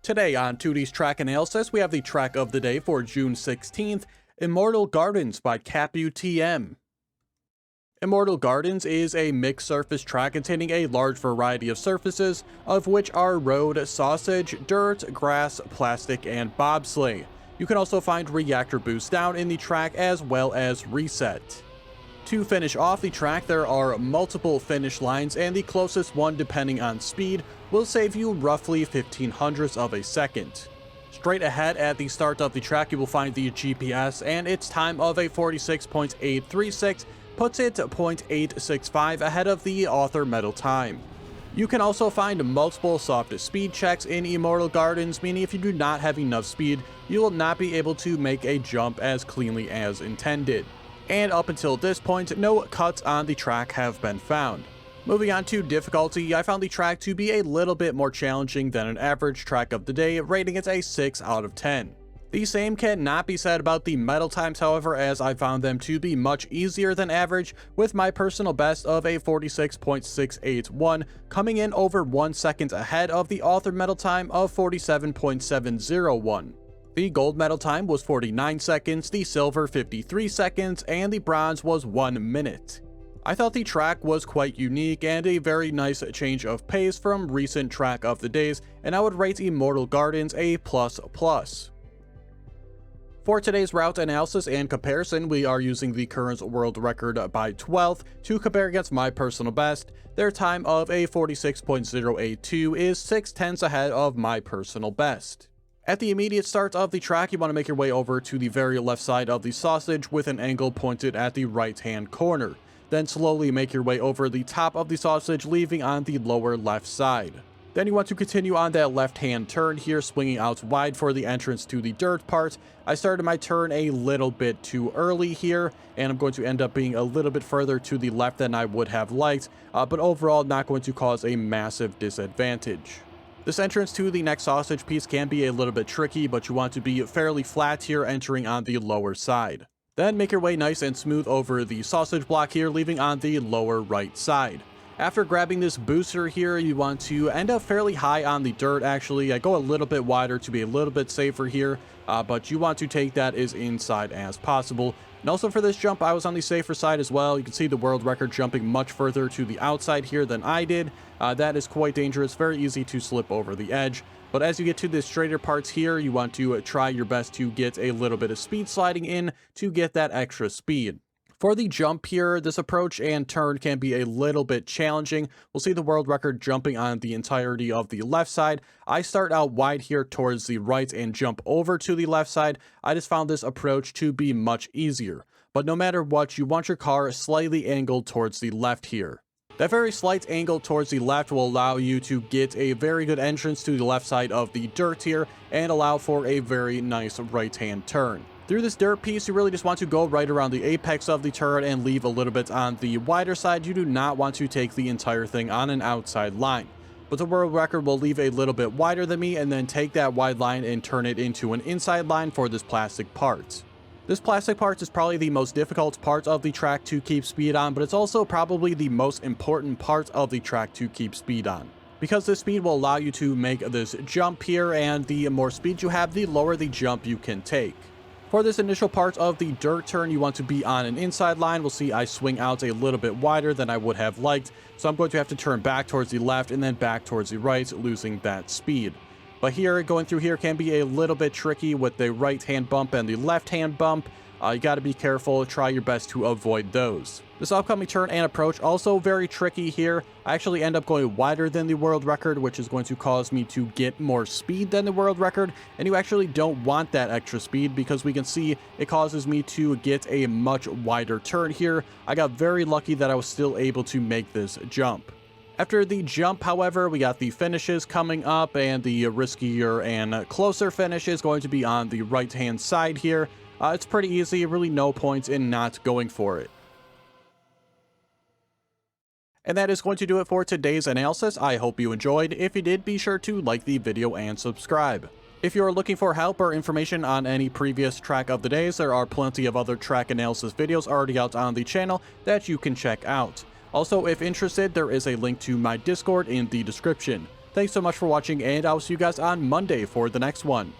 Today on Teuty's track analysis, we have the track of the day for June 16th, Immortal Gardens by CapUTM. Immortal Gardens is a mixed surface track containing a large variety of surfaces, of which are road, sausage, dirt, grass, plastic, and bobsleigh. You can also find reactor boost down in the track as well as reset. To finish off the track, there are multiple finish lines, and the closest one, depending on speed, will save you roughly 0.15 of a second. Straight ahead at the start of the track, you will find the GPS, and its time of a 46.836 puts it 0.865 ahead of the author medal time. You can also find multiple soft speed checks in Immortal Gardens, meaning if you do not have enough speed, you will not be able to make a jump as cleanly as intended. And up until this point, no cuts on the track have been found. Moving on to difficulty, I found the track to be a little bit more challenging than an average track of the day, rating it a 6 out of 10. The same cannot be said about the medal times, however, as I found them to be much easier than average, with my personal best of a 46.681 coming in over 1 second ahead of the author medal time of 47.701. The gold medal time was 49 seconds, the silver 53 seconds, and the bronze was 1 minute. I thought the track was quite unique and a very nice change of pace from recent track of the days, and I would rate Immortal Gardens a ++. For today's route analysis and comparison, we are using the current world record by 12th to compare against my personal best. Their time of a 46.082 is 0.6 ahead of my personal best. At the immediate start of the track, you want to make your way over to the very left side of the sausage with an angle pointed at the right-hand corner. Then slowly make your way over the top of the sausage, leaving on the lower left side. Then you want to continue on that left-hand turn here, swinging out wide for the entrance to the dirt part. I started my turn a little bit too early here, and I'm going to end up being a little bit further to the left than I would have liked, but overall not going to cause a massive disadvantage. This entrance to the next sausage piece can be a little bit tricky, but you want to be fairly flat here, entering on the lower side. Then make your way nice and smooth over the sausage block here, leaving on the lower right side. After grabbing this booster here, you want to end up fairly high on the dirt. Actually, I go a little bit wider to be a little bit safer here, but you want to take that as inside as possible. And also for this jump, I was on the safer side as well. You can see the world record jumping much further to the outside here than I did. That is quite dangerous, very easy to slip over the edge. But as you get to the straighter parts here, you want to try your best to get a little bit of speed sliding in to get that extra speed. For the jump here, this approach and turn can be a little bit challenging. We'll see the world record jumping on the entirety of the left side. I start out wide here towards the right and jump over to the left side. I just found this approach to be much easier. But no matter what, you want your car slightly angled towards the left here. That very slight angle towards the left will allow you to get a very good entrance to the left side of the dirt here and allow for a very nice right-hand turn. Through this dirt piece, you really just want to go right around the apex of the turret and leave a little bit on the wider side. You do not want to take the entire thing on an outside line. But the world record will leave a little bit wider than me and then take that wide line and turn it into an inside line for this plastic part. This plastic part is probably the most difficult part of the track to keep speed on, but it's also probably the most important part of the track to keep speed on, because this speed will allow you to make this jump here, and the more speed you have, the lower the jump you can take. For this initial part of the dirt turn, you want to be on an inside line. We'll see I swing out a little bit wider than I would have liked, so I'm going to have to turn back towards the left and then back towards the right, losing that speed. But here, going through here can be a little bit tricky with the right-hand bump and the left-hand bump. You got to be careful, try your best to avoid those. This upcoming turn and approach also very tricky here. I actually end up going wider than the world record, which is going to cause me to get more speed than the world record, and you actually don't want that extra speed because we can see it causes me to get a much wider turn here. I got very lucky that I was still able to make this jump. After the jump, however, we got the finishes coming up, and the riskier and closer finish is going to be on the right-hand side here. It's pretty easy, really no points in not going for it. And that is going to do it for today's analysis. I hope you enjoyed. If you did, be sure to like the video and subscribe. If you are looking for help or information on any previous track of the days, there are plenty of other track analysis videos already out on the channel that you can check out. Also, if interested, there is a link to my Discord in the description. Thanks so much for watching, and I'll see you guys on Monday for the next one.